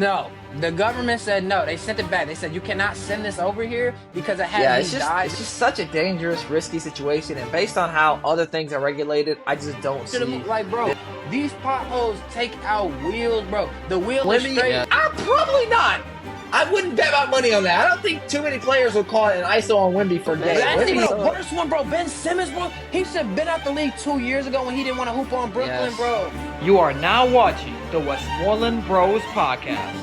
No, the government said no. They sent it back. They said you cannot send this over here because it Yeah, has these it's dyes. just such a dangerous, risky situation, and based on how other things are regulated, I just don't see Like, bro, these potholes take out wheels, bro. The wheel is Wimby. straight. Yeah. I'm probably not. I wouldn't bet my money on that. I don't think too many players will call it an ISO on Wimby for days. That's even Wimby's the worst one, bro. Ben Simmons, bro. He should have been out the league 2 years ago when he didn't want to hoop on Brooklyn, Yes. bro. You are now watching the Westmoreland Bros podcast.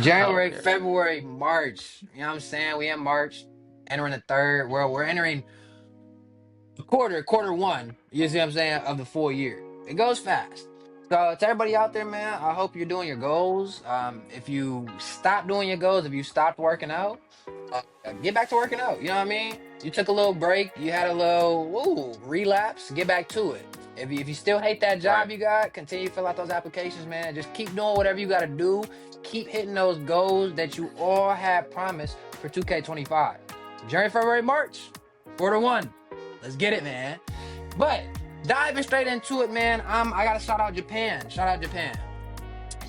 January, February, March. You know what I'm saying? We in March, entering the third. We're entering quarter one. You see what I'm saying? Of the full year. It goes fast. So to everybody out there, man, I hope you're doing your goals. If you stop doing your goals, if you stopped working out, get back to working out. You know what I mean? You took a little break. You had a little relapse. Get back to it. If you still hate that job you got, continue to fill out those applications, man. Just keep doing whatever you got to do. Keep hitting those goals that you all had promised for 2K25. January, February, March, quarter one. Let's get it, man. But diving straight into it, man, I got to shout out Japan. Shout out Japan.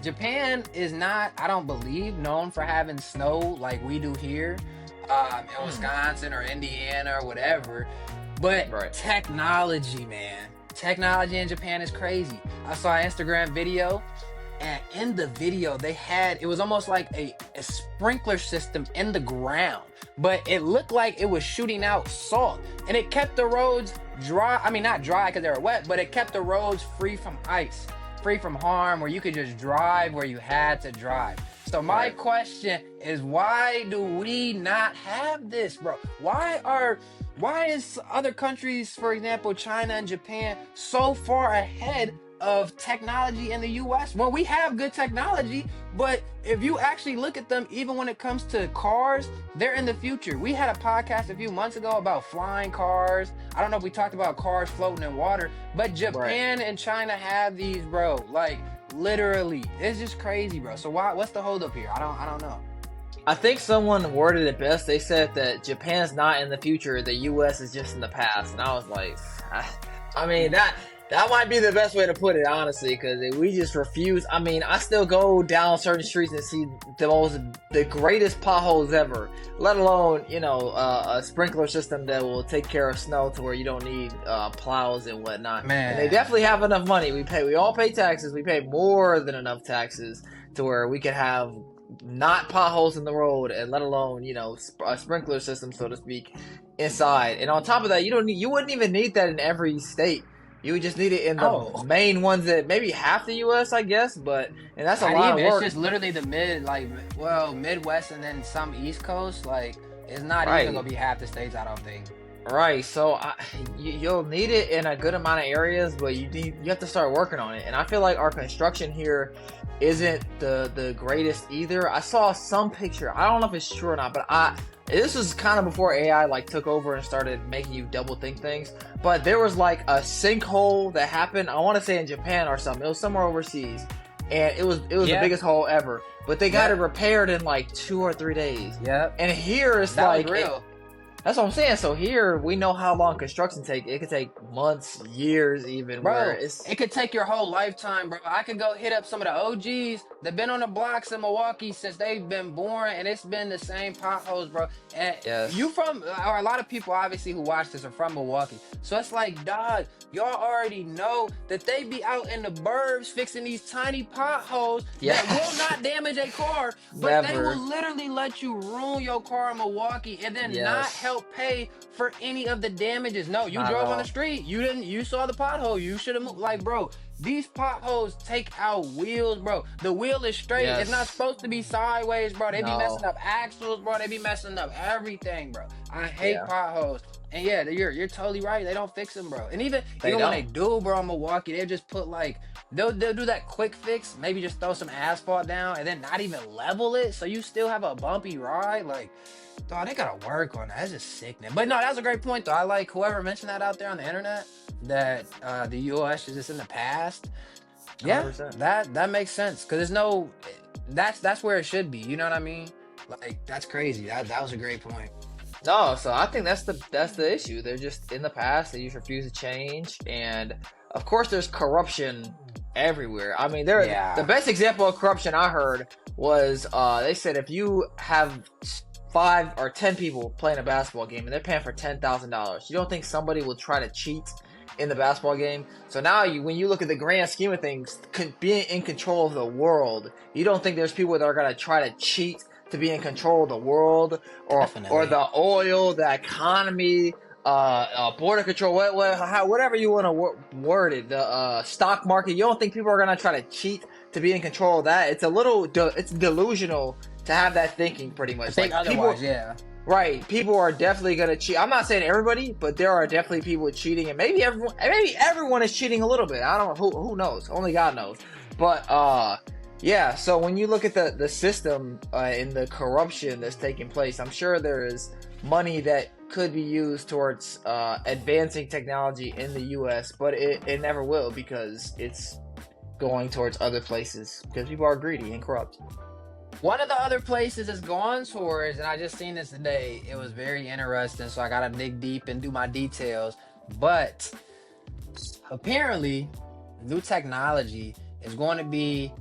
Japan is not, I don't believe, known for having snow like we do here in Wisconsin or Indiana or whatever. But technology, man. Technology in Japan is crazy. I saw an Instagram video, and in the video, it was almost like a sprinkler system in the ground, but it looked like it was shooting out salt, and it kept the roads dry. I mean, not dry because they were wet, but it kept the roads free from ice, free from harm, where you could just drive where you had to drive. So my question is, why do we not have this, bro? Why is other countries, for example, China and Japan, so far ahead of technology in the US? Well, we have good technology, but if you actually look at them, even when it comes to cars, they're in the future. We had a podcast a few months ago about flying cars. I don't know if we talked about cars floating in water, but Japan and China have these, bro. Like, literally. It's just crazy, bro. So what's the holdup here? I don't know. I think someone worded it best. They said that Japan's not in the future, the U.S. is just in the past. And I was like, I mean, that might be the best way to put it, honestly, because we just refuse. I mean, I still go down certain streets and see the greatest potholes ever, let alone, a sprinkler system that will take care of snow to where you don't need plows and whatnot. Man. And they definitely have enough money. We all pay taxes. We pay more than enough taxes to where we can have not potholes in the road, and let alone, a sprinkler system, so to speak, inside. And on top of that, you wouldn't even need that in every state. You would just need it in the main ones that maybe half the U.S., I guess, and that's a lot of work. It's just literally the Midwest and then some East Coast. Like, it's not even gonna be half the states, I don't think. Right, so you'll need it in a good amount of areas, but you have to start working on it. And I feel like our construction here isn't the greatest either. I saw some picture. I don't know if it's true or not, but this was kind of before AI took over and started making you double think things. But there was like a sinkhole that happened. I want to say in Japan or something. It was somewhere overseas, and it was the biggest hole ever. But they got it repaired in like 2 or 3 days. Yep. And here it's that was real. That's what I'm saying. So here we know how long construction take. It could take months, years, even. Bro, it could take your whole lifetime, bro. I could go hit up some of the OGs that been on the blocks in Milwaukee since they've been born, and it's been the same potholes, bro. And or a lot of people obviously who watch this are from Milwaukee. So it's like, dog, y'all already know that they be out in the burbs fixing these tiny potholes that will not damage a car, but they will literally let you ruin your car in Milwaukee and then not help pay for any of the damages. No, you drove on the street. You saw the pothole. You should have moved. Like, bro, these potholes take out wheels, bro. The wheel is straight. It's not supposed to be sideways, bro. They be messing up axles, bro. They be messing up everything, bro. I hate potholes. And yeah, you're totally right. They don't fix them, bro. And even when they do, bro, in Milwaukee, they just put they'll do that quick fix, maybe just throw some asphalt down and then not even level it, so you still have a bumpy ride. Like, dog, they gotta work on that. That's just sickening. But no, that was a great point, though. I like whoever mentioned that out there on the internet, that the U.S. is just in the past. Yeah, 100%. That makes sense, because that's where it should be. You know what I mean? Like, that's crazy. That was a great point. No, so I think that's the issue. They're just in the past. They just refuse to change, and of course, there's corruption everywhere. I mean, Yeah. the best example of corruption I heard was they said if you have 5 or 10 people playing a basketball game and they're paying for $10,000, you don't think somebody will try to cheat in the basketball game? So now when you look at the grand scheme of things, being in control of the world, you don't think there's people that are going to try to cheat to be in control of the world or the oil, the economy, border control, whatever you want to word it, the stock market. You don't think people are going to try to cheat to be in control of that? It's it's delusional to have that thinking, pretty much. Think like otherwise, people, yeah. Right, people are definitely gonna cheat. I'm not saying everybody, but there are definitely people cheating, and maybe everyone is cheating a little bit. I don't know, who knows? Only God knows. But yeah. So when you look at the system and the corruption that's taking place, I'm sure there is money that could be used towards advancing technology in the U.S., but it never will, because it's going towards other places because people are greedy and corrupt. One of the other places it's going towards, and I just seen this today, it was very interesting, so I gotta dig deep and do my details. But apparently, new technology is going to be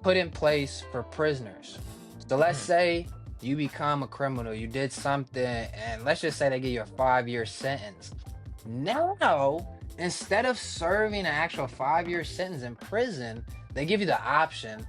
put in place for prisoners. So let's say you become a criminal, you did something, and let's just say they give you a 5-year sentence. Now, instead of serving an actual 5-year sentence in prison, they give you the option.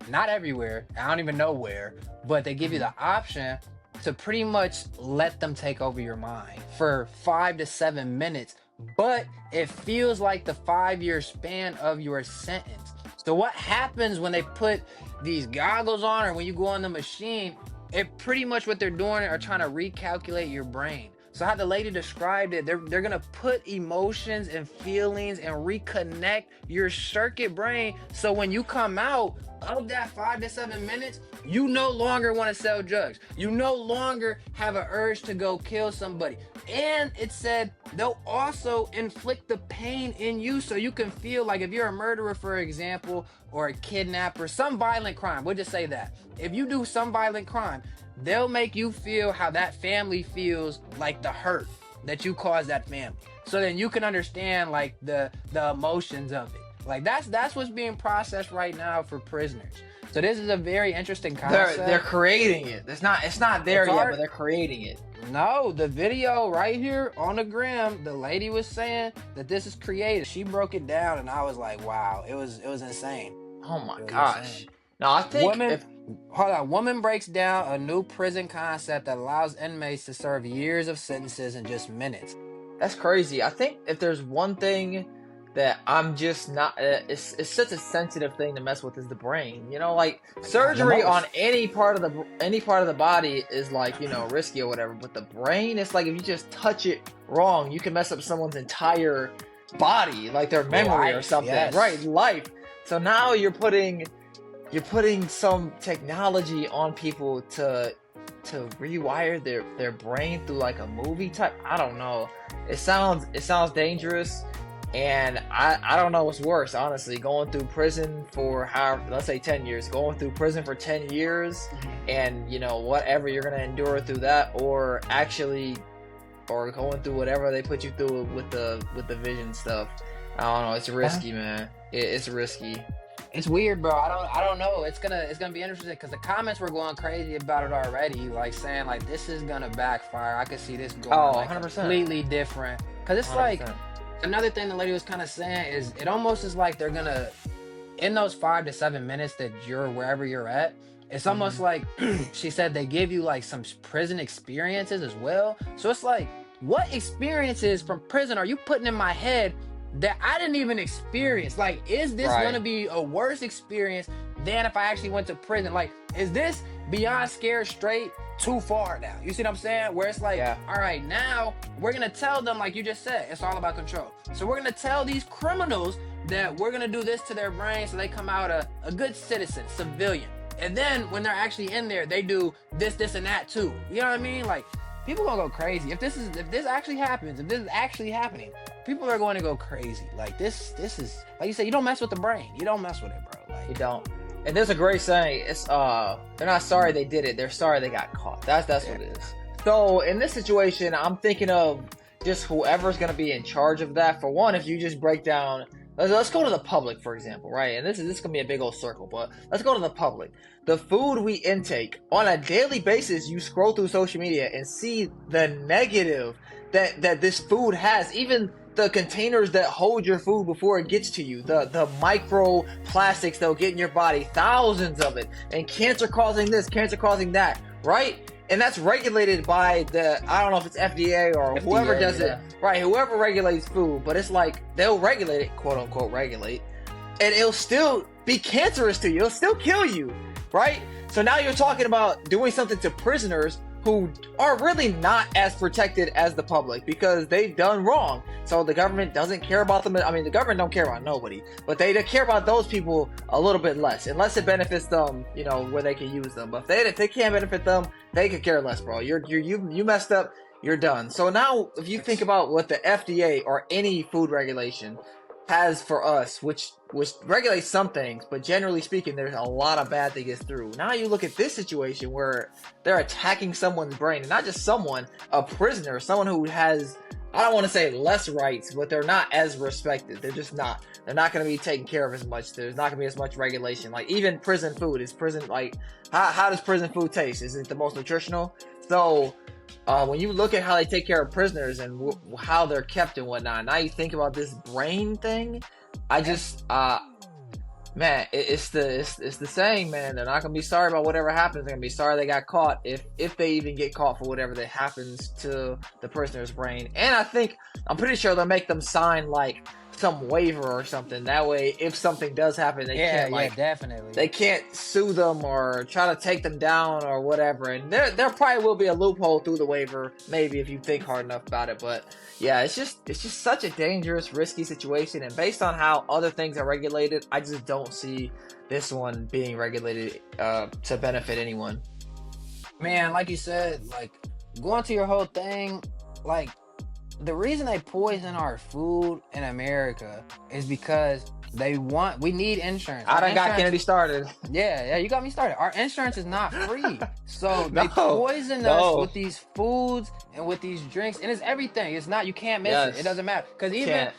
Not everywhere, I don't even know where, but they give you the option to pretty much let them take over your mind for 5 to 7 minutes, but it feels like the 5-year span of your sentence. So what happens when they put these goggles on, or when you go on the machine, it pretty much what they're doing are trying to recalculate your brain. So how the lady described it, they're gonna put emotions and feelings and reconnect your circuit brain, so when you come out of that 5 to 7 minutes, you no longer want to sell drugs. You no longer have an urge to go kill somebody. And it said they'll also inflict the pain in you, so you can feel like if you're a murderer, for example, or a kidnapper, some violent crime, we'll just say that. If you do some violent crime, they'll make you feel how that family feels, like the hurt that you caused that family. So then you can understand like the emotions of it. Like that's what's being processed right now for prisoners. So this is a very interesting concept. They're creating it. It's not there yet, but they're creating it. No, the video right here on the gram, the lady was saying that this is created. She broke it down, and I was like, wow, it was insane. Oh my gosh. No, I think woman breaks down a new prison concept that allows inmates to serve years of sentences in just minutes. That's crazy. I think if there's one thing that I'm just not, it's such a sensitive thing to mess with, is the brain. You know, like surgery on any part of the body is like, you know, risky or whatever, but the brain, it's like if you just touch it wrong, you can mess up someone's entire body, like their memory or something. Yes. Right, life. So now you're putting some technology on people to rewire their brain through like a movie type. I don't know. It sounds dangerous. And I don't know what's worse, honestly, going through prison for let's say 10 years, going through prison for 10 years and, you know, whatever you're going to endure through that, or going through whatever they put you through with the vision stuff. I don't know. It's risky, man. It's risky. It's weird, bro. I don't know. It's gonna be interesting because the comments were going crazy about it already, like saying like this is gonna backfire. I could see this going 100%. Completely different. Because it's 100%. Like another thing the lady was kind of saying is it almost is like they're gonna, in those 5 to 7 minutes that you're wherever you're at, it's almost like she said they give you like some prison experiences as well. So it's like, what experiences from prison are you putting in my head that I didn't even experience? Like, is this gonna be a worse experience than if I actually went to prison? Like, is this beyond scared straight too far now? You see what I'm saying? Where it's like, all right, now we're gonna tell them, like you just said, it's all about control. So we're gonna tell these criminals that we're gonna do this to their brain so they come out a good citizen, civilian. And then when they're actually in there, they do this and that too. You know what I mean? Like, people gonna go crazy. If this actually happens, if this is actually happening, people are going to go crazy. Like this is, like you said, you don't mess with the brain. You don't mess with it, bro. Like, you don't. And there's a great saying. It's they're not sorry they did it. They're sorry they got caught. That's what it is. So in this situation, I'm thinking of just whoever's gonna be in charge of that. For one, if you just break down let's go to the public, for example, right? And this gonna be a big old circle, but let's go to the public. The food we intake on a daily basis, you scroll through social media and see the negative that this food has. Even the containers that hold your food before it gets to you, the micro plastics that'll get in your body, thousands of it, and cancer causing this, cancer causing that, right? And that's regulated by I don't know if it's FDA or FDA, whoever does yeah. it, right? Whoever regulates food, but it's like they'll regulate it, quote unquote, regulate, and it'll still be cancerous to you. It'll still kill you, right? So now you're talking about doing something to prisoners who are really not as protected as the public because they've done wrong. So the government doesn't care about them. I mean, the government don't care about nobody, but they care about those people a little bit less, unless it benefits them, you know, where they can use them. But if they can't benefit them, they could care less, bro. You messed up. You're done. So now, if you think about what the FDA or any food regulation has for us, which regulates some things, but generally speaking, there's a lot of bad that gets through. Now you look at this situation where they're attacking someone's brain, and not just someone, a prisoner, someone who has, I don't want to say less rights, but they're not as respected. They're just not. They're not going to be taken care of as much. There's not going to be as much regulation. Like even prison food, how does prison food taste? Is it the most nutritional? So when you look at how they take care of prisoners and how they're kept and whatnot, now you think about this brain thing. I just, man, it's the saying, man. They're not gonna be sorry about whatever happens. They're gonna be sorry they got caught if they even get caught for whatever that happens to the prisoner's brain. And I'm pretty sure they'll make them sign like some waiver or something. That way, if something does happen, they can't definitely. They can't sue them or try to take them down or whatever. And there probably will be a loophole through the waiver, maybe if you think hard enough about it. But yeah, it's just such a dangerous, risky situation. And based on how other things are regulated, I just don't see this one being regulated to benefit anyone. Man, like you said, like going to your whole thing, like the reason they poison our food in America is because we need insurance. I done got Kennedy started. Yeah, you got me started. Our insurance is not free. So they No, poison no. us with these foods and with these drinks. And it's everything. It's not, you can't miss Yes. it. It doesn't matter. Because even, Can't.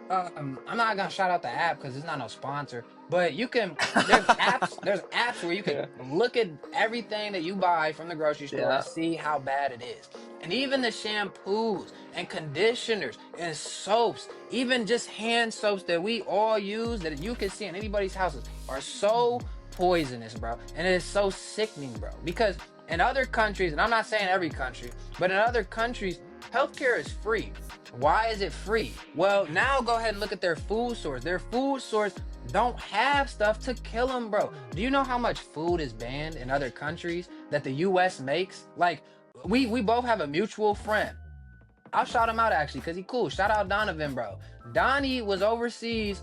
I'm not going to shout out the app because it's not no sponsor. But you can, there's apps where you can look at everything that you buy from the grocery store Yeah. and see how bad it is. And even the shampoos and conditioners and soaps, even just hand soaps that we all use that you can see in anybody's houses are so poisonous, bro. And it is so sickening, bro. Because in other countries, and I'm not saying every country, but in other countries, healthcare is free. Why is it free? Well, now go ahead and look at their food source. Their food source don't have stuff to kill them, bro. Do you know how much food is banned in other countries that the US makes? Like, we both have a mutual friend. I'll shout him out actually because he cool. Shout out Donovan, bro. Donnie was overseas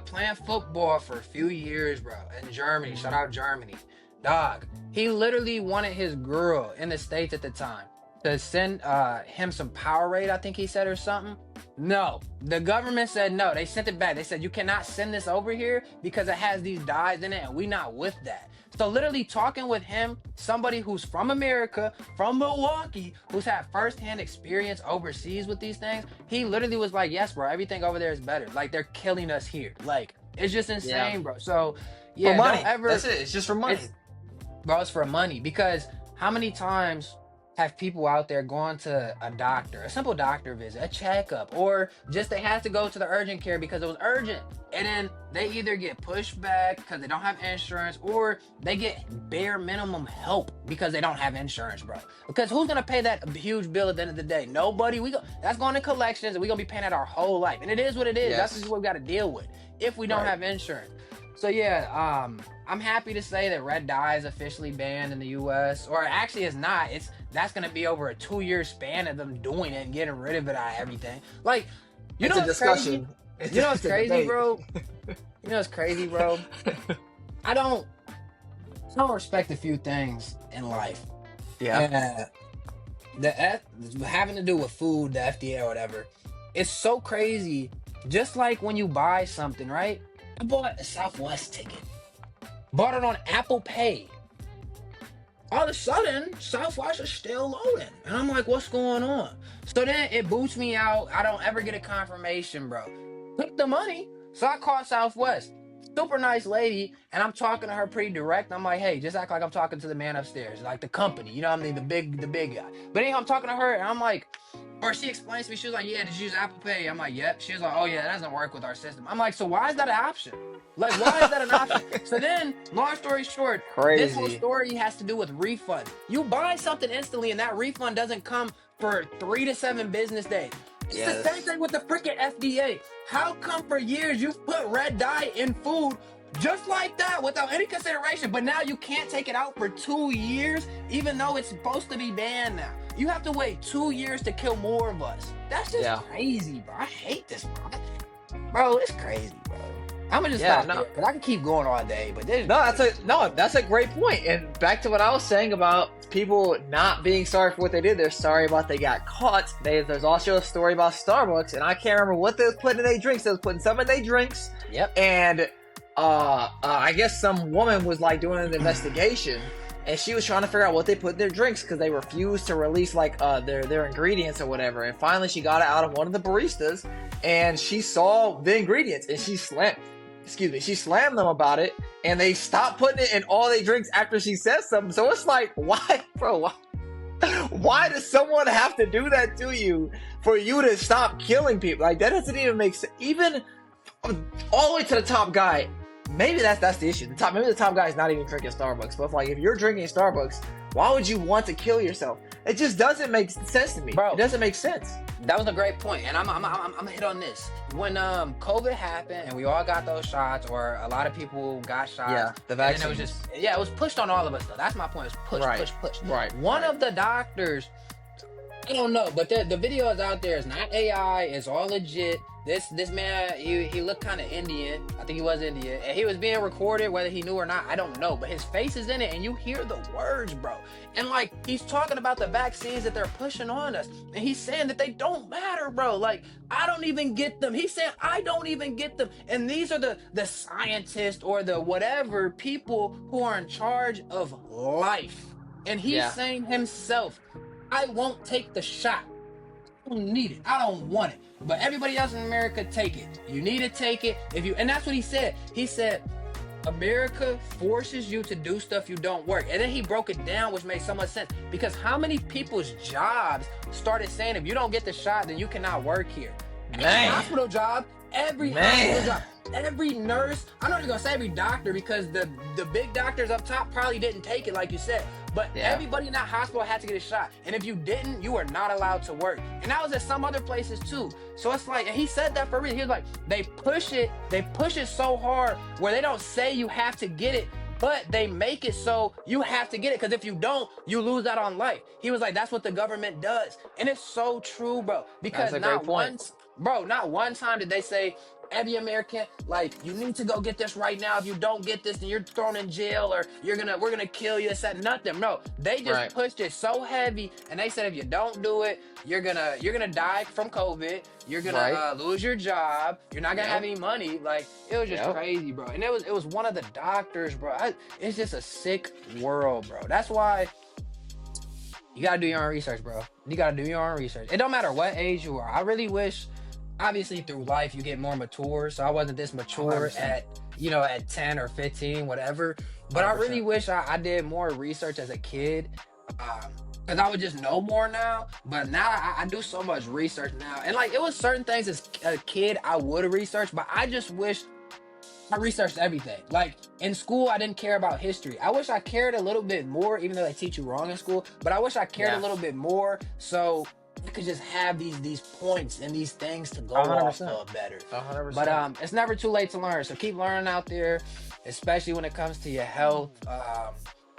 playing football for a few years, bro, in Germany. Shout out Germany. Dog, he literally wanted his girl in the States at the time to send him some Powerade, I think he said, or something. No, the government said no. They sent it back. They said you cannot send this over here because it has these dyes in it and we not with that. So literally talking with him, somebody who's from America, from Milwaukee, who's had firsthand experience overseas with these things, he literally was like, yes, bro, everything over there is better. Like, they're killing us here. Like, it's just insane, bro. So, yeah, for money. don't ever... That's it. It's just for money. It's for money. Because how many times have people out there gone to a doctor, a simple doctor visit, a checkup, or just they had to go to the urgent care because it was urgent, and then they either get pushed back because they don't have insurance, or they get bare minimum help because they don't have insurance, bro. Because who's gonna pay that huge bill at the end of the day? Nobody. That's going to collections, and we're gonna be paying that our whole life, and it is what it is. Yes. That's just what we got to deal with if we don't have insurance. So yeah, I'm happy to say that red dye is officially banned in the U.S. Or actually, it's not. That's gonna be over a 2-year span of them doing it and getting rid of it out of everything. Like, It's a discussion. You know what's crazy, bro? You know what's crazy, bro? I don't respect a few things in life. Yeah. Having to do with food, the FDA or whatever. It's so crazy. Just like when you buy something, right? I bought a Southwest ticket. Bought it on Apple Pay. All of a sudden, Southwest is still loading. And I'm like, what's going on? So then it boots me out. I don't ever get a confirmation, bro. Took the money. So I called Southwest. Super nice lady, and I'm talking to her pretty direct. I'm like, hey, just act like I'm talking to the man upstairs, like the company, you know what I mean, the big guy. But anyhow, I'm talking to her, and I'm like, or she explains to me, she was like, yeah, did you use Apple Pay? I'm like, yep. She was like, oh yeah, that doesn't work with our system. I'm like, so why is that an option? Like, why is that an option? So then, long story short, this whole Crazy. story has to do with refund. You buy something instantly, and that refund doesn't come for 3 to 7 business days. It's the same Yes. thing with the freaking FDA. How come for years you've put red dye in food just like that without any consideration, but now you can't take it out for 2 years, even though it's supposed to be banned now? You have to wait 2 years to kill more of us. That's just Yeah. crazy, bro. I hate this, bro. Bro, it's crazy, bro. I'm gonna just Yeah, stop no. there, because I can keep going all day, but this. No, that's a great point. And back to what I was saying about people not being sorry for what they did. They're sorry about they got caught. There's also a story about Starbucks, and I can't remember what they was putting in their drinks. They was putting some in their drinks, Yep. and I guess some woman was like doing an investigation, and she was trying to figure out what they put in their drinks because they refused to release like their ingredients or whatever. And finally, she got it out of one of the baristas, and she saw the ingredients, and she slammed them about it, and they stopped putting it in all their drinks after she said something. So it's like, why, bro? Why does someone have to do that to you for you to stop killing people? Like, that doesn't even make sense. Even all the way to the top guy. Maybe that's the issue. Maybe the top guy is not even drinking Starbucks. But if you're drinking Starbucks, why would you want to kill yourself? It just doesn't make sense to me. Bro. It doesn't make sense. That was a great point, and I'm gonna hit on this. When COVID happened and we all got those shots, or a lot of people got shots, Yeah, the and then it vaccine. was it was pushed on all of us though. That's my point. It was push, Right. push. Right. One of the doctors, I don't know, but the video is out there. It's not AI. It's all legit. This man, he looked kind of Indian. I think he was Indian, and he was being recorded. Whether he knew or not, I don't know. But his face is in it, and you hear the words, bro. And like, he's talking about the vaccines that they're pushing on us, and he's saying that they don't matter, bro. Like, I don't even get them. He's saying I don't even get them, and these are the scientists or the whatever people who are in charge of life. And he's Yeah. saying himself, I won't take the shot. I don't need it. I don't want it. But everybody else in America take it. You need to take it. And that's what he said. He said, America forces you to do stuff you don't work. And then he broke it down, which made so much sense. Because how many people's jobs started saying, if you don't get the shot, then you cannot work here? Every Man. hospital job, every Man. hospital job, every nurse. I'm not even gonna say every doctor, because the big doctors up top probably didn't take it, like you said. But Yeah. everybody in that hospital had to get a shot. And if you didn't, you were not allowed to work. And that was at some other places too. So it's like, and he said that for a reason. He was like, they push it so hard where they don't say you have to get it, but they make it so you have to get it, because if you don't, you lose out on life. He was like, that's what the government does. And it's so true, bro. Because That's a great point. not one time did they say, every American, like, you need to go get this right now. If you don't get this, then you're thrown in jail, or we're gonna kill you. It said nothing. No, they just Right. pushed it so heavy, and they said if you don't do it, you're gonna die from COVID. You're gonna Right. lose your job. You're not gonna Yep. have any money. Like, it was just Yep. crazy, bro. And it was one of the doctors, bro. It's just a sick world, bro. That's why you gotta do your own research, bro. You gotta do your own research. It don't matter what age you are. I really wish, obviously through life you get more mature. So I wasn't this mature 100%. at 10 or 15, whatever. But I really 100%. wish I did more research as a kid. Because I would just know more now. But now I do so much research now. And like, it was certain things as a kid I would have researched, but I just wish I researched everything. Like, in school, I didn't care about history. I wish I cared a little bit more, even though they teach you wrong in school. But I wish I cared Yeah. a little bit more, so I could just have these points and these things to go off 100%. of better. 100%. But it's never too late to learn. So keep learning out there, especially when it comes to your health.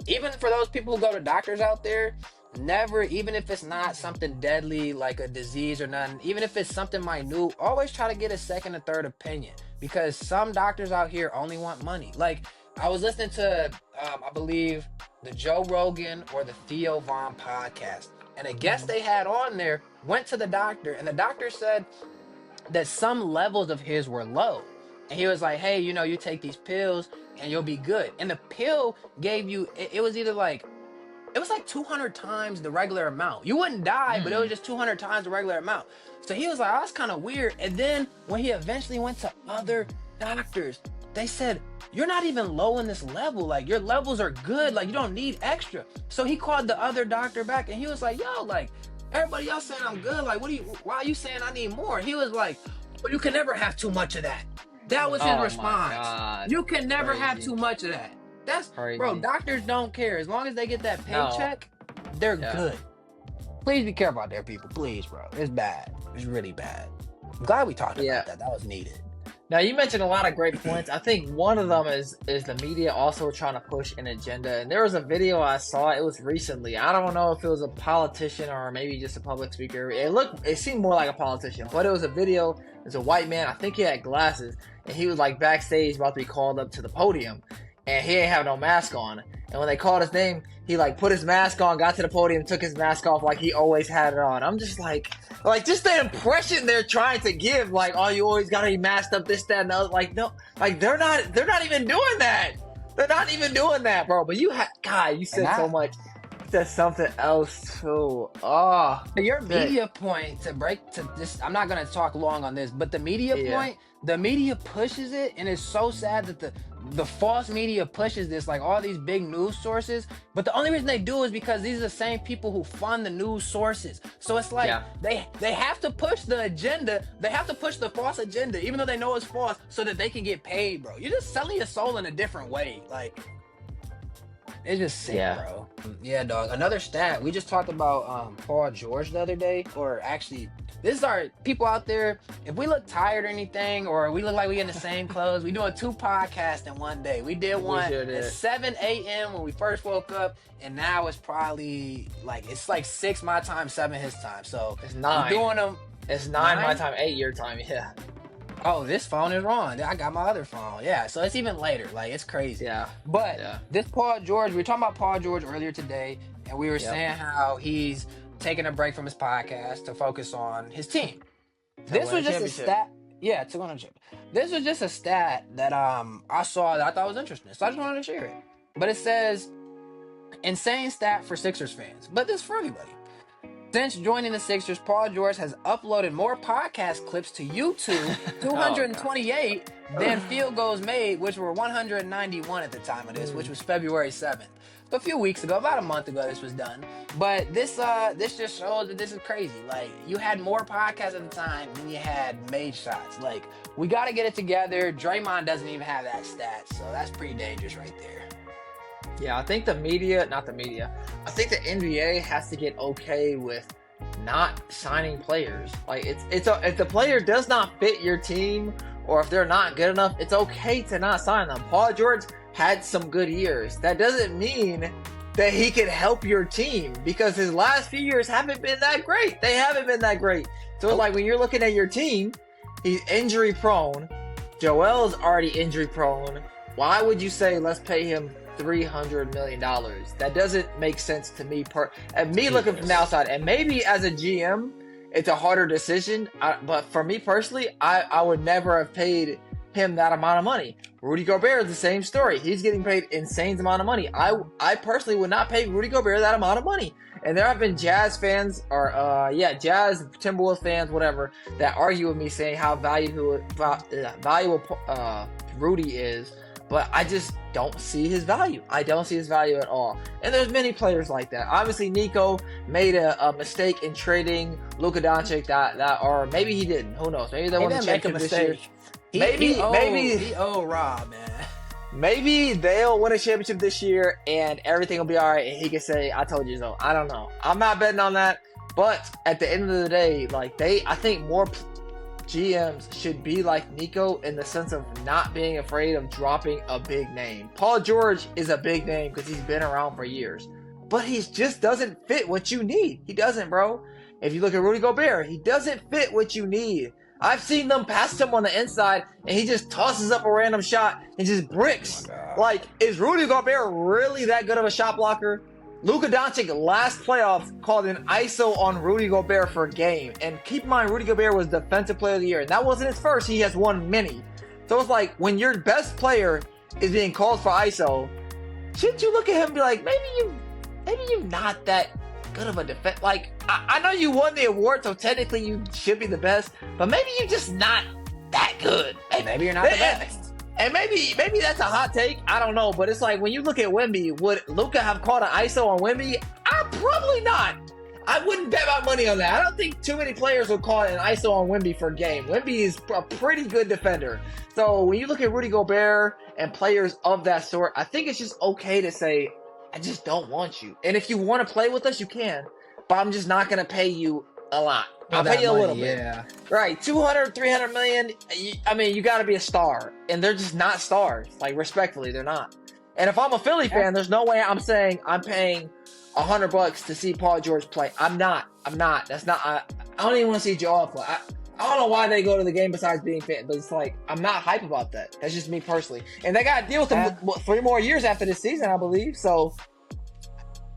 Even for those people who go to doctors out there, never, even if it's not something deadly like a disease or nothing, even if it's something minute, always try to get a second or third opinion, because some doctors out here only want money. Like, I was listening to, I believe, the Joe Rogan or the Theo Von podcast, and a guest they had on there went to the doctor, and the doctor said that some levels of his were low. And he was like, hey, you take these pills and you'll be good. And the pill gave you, it was either like, it was like 200 times the regular amount. You wouldn't die, but it was just 200 times the regular amount. So he was like, oh, that's kind of weird. And then when he eventually went to other doctors, they said, you're not even low in this level. Like, your levels are good. Like, you don't need extra. So he called the other doctor back and he was like, yo, like, everybody else saying I'm good. Like, why are you saying I need more? He was like, well, you can never have too much of that. That was his Oh my response. God. You can never have Crazy. too much of that. That's, Crazy. bro, doctors don't care. As long as they get that No. paycheck, they're Yeah. good. Please be careful out there, people. Please, bro. It's bad. It's really bad. I'm glad we talked Yeah. about that. That was needed. Now you mentioned a lot of great points. I think one of them is the media also trying to push an agenda. And there was a video I saw. It was recently. I don't know if it was a politician or maybe just a public speaker. It seemed more like a politician, but it was a video. There's a white man. I think he had glasses, and he was like backstage about to be called up to the podium, and he ain't have no mask on. And when they called his name, he like put his mask on, got to the podium, took his mask off like he always had it on. I'm just like just the impression they're trying to give, like, oh, you always gotta be masked up, this, that, and the other. Like, no, like they're not even doing that. They're not even doing that, bro. But you said so much. There's something else too. Oh, Your media point to break to this, I'm not gonna talk long on this, but the media point, the media pushes it, and it's so sad that the false media pushes this, like all these big news sources. But the only reason they do is because these are the same people who fund the news sources. So it's like they have to push the agenda, they have to push the false agenda, even though they know it's false, so that they can get paid, bro. You're just selling your soul in a different way. Like, it's just sick, bro. Yeah, dog. Another stat. We just talked about Paul George the other day, or actually, this is our people out there. If we look tired or anything, or we look like we in the same clothes, we doing 2 podcasts in one day. We did one at 7 a.m. when we first woke up, and now it's probably it's like 6 my time, 7 his time. So it's 9. We're doing them. It's 9 my time, 8 your time. Yeah. Oh, this phone is wrong. I got my other phone. Yeah, so it's even later. Like, it's crazy. Yeah. But this Paul George, we were talking about Paul George earlier today, and we were saying how he's taking a break from his podcast to focus on his team. This was just a stat. Yeah, to win a championship. This was just a stat that I saw that I thought was interesting, so I just wanted to share it. But it says, insane stat for Sixers fans, but this is for everybody. Since joining the Sixers, Paul George has uploaded more podcast clips to YouTube, 228, than field goals made, which were 191 at the time of this, which was February 7th. A few weeks ago, about a month ago, this was done. But this just shows that this is crazy. Like, you had more podcasts at the time than you had made shots. Like, we got to get it together. Draymond doesn't even have that stat, so that's pretty dangerous right there. Yeah, I think I think the NBA has to get okay with not signing players. Like, if the player does not fit your team, or if they're not good enough, it's okay to not sign them. Paul George had some good years. That doesn't mean that he can help your team, because his last few years haven't been that great. They haven't been that great. So like, when you're looking at your team, he's injury prone. Joel's already injury prone. Why would you say let's pay him $300 million? That doesn't make sense to me. Looking from the outside, and maybe as a GM, it's a harder decision. But for me personally, I would never have paid him that amount of money. Rudy Gobert is the same story. He's getting paid insane amount of money. I personally would not pay Rudy Gobert that amount of money. And there have been Jazz fans, or Jazz, Timberwolves fans, whatever, that argue with me saying how valuable Rudy is. But I just don't see his value. I don't see his value at all. And there's many players like that. Obviously, Nico made a mistake in trading Luka Doncic, or maybe he didn't. Who knows? Maybe they won the championship this year. He owe Rob, man. Maybe they'll win a championship this year and everything will be all right, and he can say, "I told you so." I don't know. I'm not betting on that. But at the end of the day, I think more GMs should be like Nico in the sense of not being afraid of dropping a big name. Paul George is a big name because he's been around for years, but he just doesn't fit what you need. He doesn't, bro. If you look at Rudy Gobert, he doesn't fit what you need. I've seen them pass him on the inside, and he just tosses up a random shot and just bricks. Like, is Rudy Gobert really that good of a shot blocker? Luka Doncic last playoffs called an ISO on Rudy Gobert for a game. And keep in mind, Rudy Gobert was Defensive Player of the Year, and that wasn't his first. He has won many. So it's like, when your best player is being called for ISO, shouldn't you look at him and be like, maybe you're not that good of a defense. Like, I know you won the award, so technically you should be the best, but maybe you're just not that good. And Maybe you're not the best. And maybe that's a hot take. I don't know, but it's like when you look at Wemby, would Luka have caught an ISO on Wemby? Probably not. I wouldn't bet my money on that. I don't think too many players would call an ISO on Wemby for a game. Wemby is a pretty good defender. So when you look at Rudy Gobert and players of that sort, I think it's just okay to say, I just don't want you. And if you want to play with us, you can. But I'm just not going to pay you a lot. I'll pay you a little bit. Yeah. Right, 200, 300 million. I mean, you got to be a star. And they're just not stars. Like, respectfully, they're not. And if I'm a Philly fan, there's no way I'm saying I'm paying $100 to see Paul George play. I'm not. That's not. I don't even want to see Joel play. I don't know why they go to the game besides being fan, but it's like I'm not hype about that. That's just me personally. And they got to deal with him 3 more years after this season, I believe. So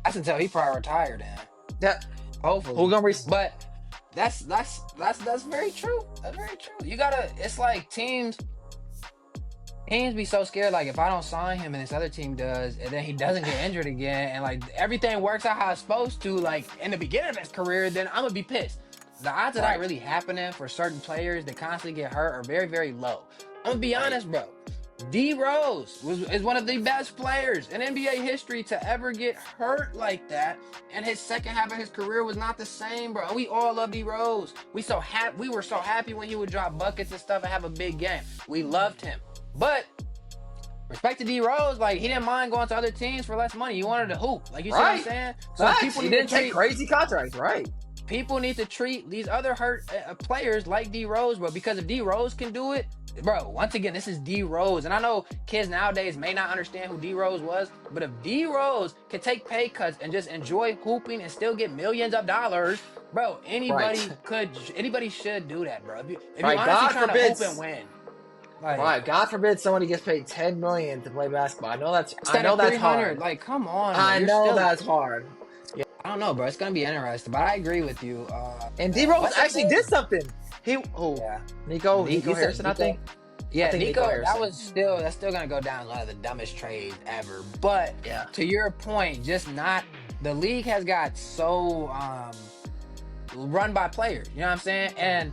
that's until he probably retired. Then that hopefully who's gonna but that's very true. That's very true. You gotta. It's like teams be so scared, like if I don't sign him and this other team does, and then he doesn't get injured again, and like everything works out how it's supposed to, like in the beginning of his career, then I'm gonna be pissed. The odds of that really happening for certain players that constantly get hurt are very, very low. I'm gonna be honest, bro. D Rose is one of the best players in NBA history to ever get hurt like that, and his second half of his career was not the same, bro. We all love D Rose. We were so happy when he would drop buckets and stuff and have a big game. We loved him. But respect to D Rose, like he didn't mind going to other teams for less money. He wanted to hoop, like you see what I'm saying. So people didn't take crazy contracts, right? People need to treat these other hurt players like D Rose, bro. Because if D Rose can do it, bro. Once again, this is D Rose, and I know kids nowadays may not understand who D Rose was, but if D Rose can take pay cuts and just enjoy hooping and still get millions of dollars, bro, anybody should do that, bro. If you're honestly trying to hoop and win. Like, God forbid somebody gets paid $10 million to play basketball. I know that's hard. Like, come on. I know that's hard. Yeah, I don't know, bro. It's gonna be interesting, but I agree with you. And D Rose actually did something. Nico Harrison, I think. Yeah, Nico that's still gonna go down as one of the dumbest trades ever. But to your point, the league has got so run by players. You know what I'm saying? And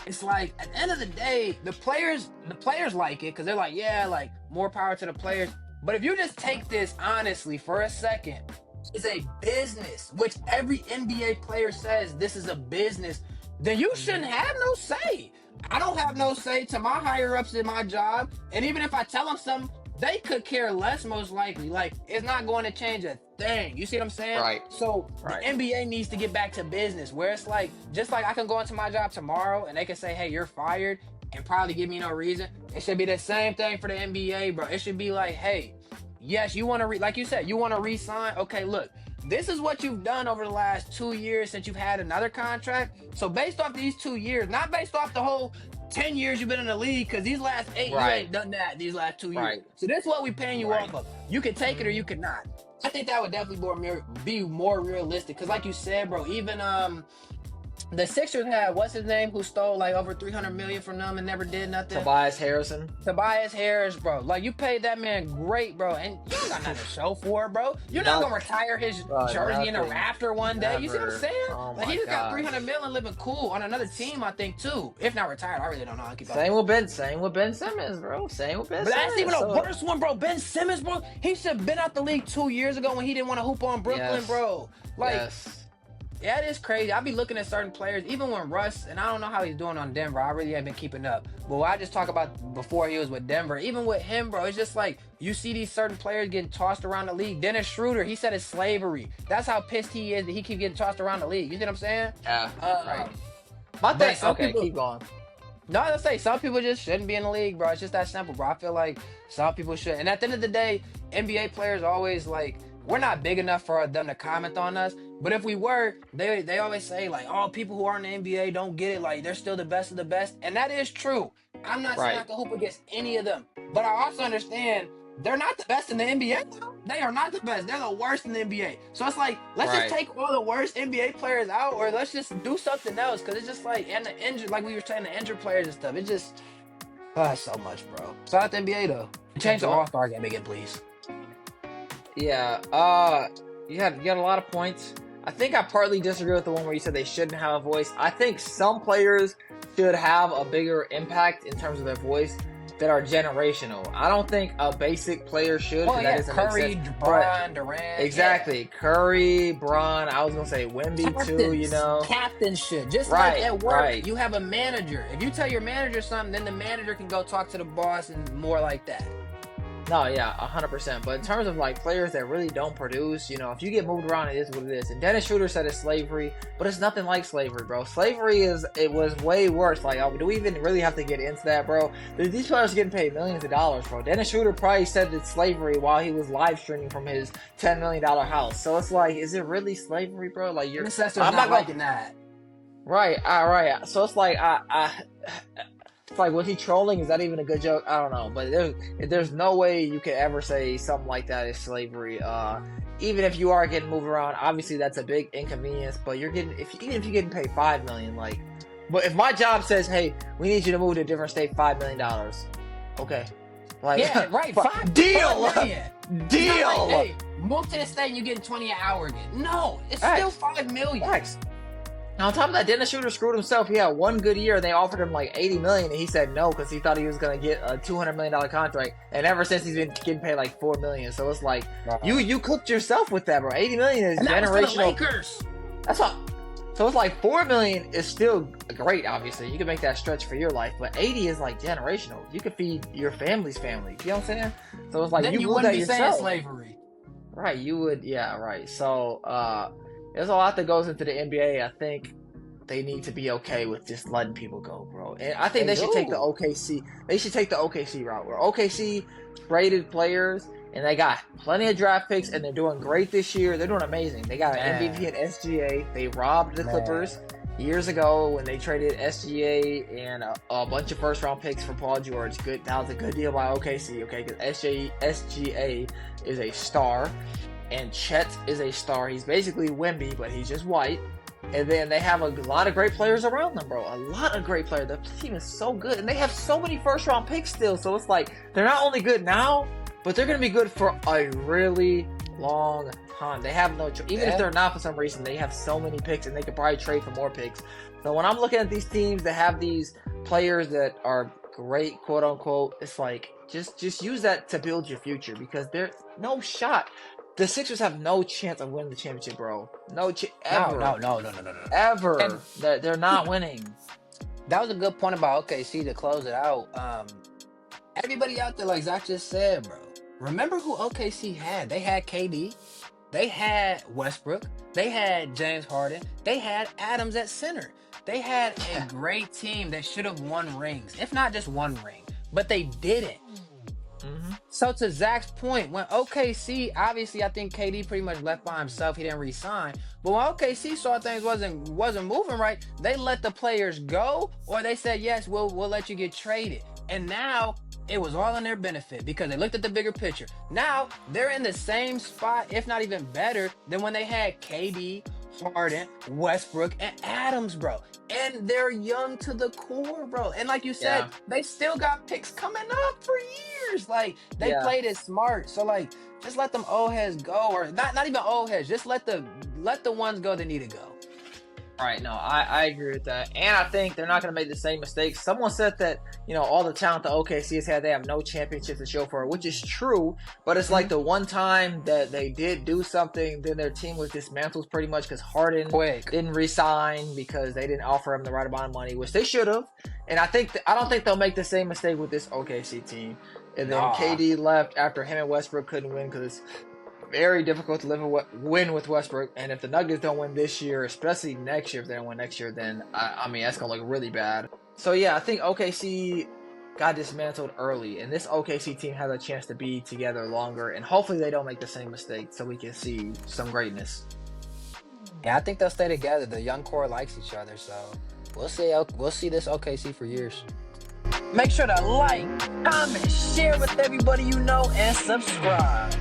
it's like at the end of the day, the players like it because they're like, yeah, like more power to the players. But if you just take this honestly for a second, it's a business, which every NBA player says this is a business, then you shouldn't have no say. I don't have no say to my higher ups in my job. And even if I tell them something, they could care less most likely. Like, it's not going to change a thing. You see what I'm saying? Right. So the NBA needs to get back to business where it's like, just like I can go into my job tomorrow and they can say, hey, you're fired and probably give me no reason. It should be the same thing for the NBA, bro. It should be like, hey, yes, you want to like you said, you want to re-sign? Okay, look, this is what you've done over the last 2 years since you've had another contract. So based off these 2 years, not based off the whole 10 years you've been in the league, because these last 8 you ain't done that these last 2 years. So this is what we paying you off of. You can take it or you cannot. I think that would definitely be more realistic. Because like you said, bro, even the Sixers had, what's his name, who stole like over $300 million from them and never did nothing? Tobias Harris, bro. Like, you paid that man great, bro, and you don't got nothing to show for it, bro. You're not gonna retire his jersey in a rafter one day. You see what I'm saying? Like, he just got $300 million living cool on another team, I think, too. If not retired, I really don't know. I'll keep Same with Ben Simmons, bro. But that's even a worse one, bro. Ben Simmons, bro. He should have been out the league 2 years ago when he didn't want to hoop on Brooklyn, bro. Like. Yeah, it is crazy. I be looking at certain players, even when Russ, and I don't know how he's doing on Denver. I really haven't been keeping up. But what I just talk about before he was with Denver, even with him, bro, it's just like you see these certain players getting tossed around the league. Dennis Schroeder, he said it's slavery. That's how pissed he is that he keeps getting tossed around the league. You see what I'm saying? Yeah. Right. My thing, keep going. No, let's say some people just shouldn't be in the league, bro. It's just that simple, bro. I feel like some people should. And at the end of the day, NBA players always like, we're not big enough for them to comment on us. But if we were, they always say like, oh, people who aren't in the NBA don't get it. Like, they're still the best of the best. And that is true. I'm not saying I can hoop against any of them. But I also understand they're not the best in the NBA, though. They are not the best. They're the worst in the NBA. So it's like, let's just take all the worst NBA players out, or let's just do something else. Because it's just like, and the injured, like we were saying, the injured players and stuff. It just, so much, bro. Shout out to NBA, though. Change the All-Star game again, please. Yeah, you got a lot of points. I think I partly disagree with the one where you said they shouldn't have a voice. I think some players should have a bigger impact in terms of their voice that are generational. I don't think a basic player should. Well, yeah, that doesn't make Curry, sense. Bron, Durant. Exactly. Yeah. Curry, Bron, I was going to say Wemby too, you know. Captain shit. Just Right, like at work, right. you have a manager. If you tell your manager something, then the manager can go talk to the boss and more like that. No, yeah, 100%. But in terms of like players that really don't produce, you know, if you get moved around, it is what it is. And Dennis Schroeder said it's slavery, but it's nothing like slavery, bro. Slavery it was way worse. Like, do we even really have to get into that, bro? These players are getting paid millions of dollars, bro. Dennis Schroeder probably said it's slavery while he was live streaming from his $10 million house. So it's like, is it really slavery, bro? Like, I'm not liking that. Right, all right. So it's like, it's like, was he trolling? Is that even a good joke? I don't know. But there's no way you could ever say something like that is slavery. Even if you are getting moved around, obviously that's a big inconvenience. But even if you're getting paid $5 million, like, but if my job says, hey, we need you to move to a different state, $5 million, okay, like, Yeah, right. Deal. Like, hey, move to the state and you get 20 an hour again. No, it's still $5 million. Thanks. Now, on top of that, Dennis Schroeder screwed himself. He had one good year, and they offered him like $80 million, and he said no because he thought he was going to get a $200 million contract. And ever since, he's been getting paid like $4 million. So it's like, you cooked yourself with that, bro. $80 million is generational. Lakers. That's all. So it's like $4 million is still great, obviously. You can make that stretch for your life, but 80 is like generational. You can feed your family's family. You know what I'm saying? So it's like, then you wouldn't that be yourself. saying slavery. Right, you would, yeah, right. So, there's a lot that goes into the NBA. I think they need to be okay with just letting people go, bro. And I think they should take the OKC. They should take the OKC route, where OKC traded players and they got plenty of draft picks and they're doing great this year. They're doing amazing. They got an MVP and SGA. They robbed the Clippers years ago when they traded SGA and a bunch of first round picks for Paul George. Good, that was a good deal by OKC. Okay, because SGA is a star. And Chet is a star. He's basically Wemby, but he's just white. And then they have a lot of great players around them, bro. A lot of great players. The team is so good. And they have so many first-round picks still. So it's like, they're not only good now, but they're going to be good for a really long time. They have no choice. Even if they're not for some reason, they have so many picks, and they could probably trade for more picks. So when I'm looking at these teams that have these players that are great, quote-unquote, it's like, just use that to build your future, because there's no shot. The Sixers have no chance of winning the championship, bro. No chance. Ever. No. Ever. And they're not winning. That was a good point about OKC to close it out. Everybody out there, like Zach just said, bro. Remember who OKC had? They had KD. They had Westbrook. They had James Harden. They had Adams at center. They had a great team that should have won rings. If not just one ring. But they didn't. Mm-hmm. So to Zach's point, when OKC, obviously I think KD pretty much left by himself. He didn't re-sign. But when OKC saw things wasn't moving right, they let the players go, or they said, yes, we'll let you get traded. And now it was all in their benefit because they looked at the bigger picture. Now they're in the same spot, if not even better, than when they had KD, Harden, Westbrook, and Adams, bro. And they're young to the core, bro. And like you said, they still got picks coming up for years. Like, they played it smart. So, like, just let them old heads go. Or not even old heads. Just let the ones go that need to go. Right, no, I agree with that. And I think they're not going to make the same mistakes. Someone said that, you know, all the talent the OKC has had, they have no championships to show for it, which is true. But it's like the one time that they did do something, then their team was dismantled pretty much because Harden didn't re-sign because they didn't offer him the right amount of money, which they should have. And I don't think they'll make the same mistake with this OKC team. And then KD left after him and Westbrook couldn't win because it's very difficult to win with Westbrook. And if the Nuggets don't win this year, especially next year, if they don't win next year, then I mean, that's going to look really bad. So yeah, I think OKC got dismantled early, and this OKC team has a chance to be together longer, and hopefully they don't make the same mistake so we can see some greatness. Yeah, I think they'll stay together. The young core likes each other, so we'll see this OKC for years. Make sure to like, comment, share with everybody you know, and subscribe.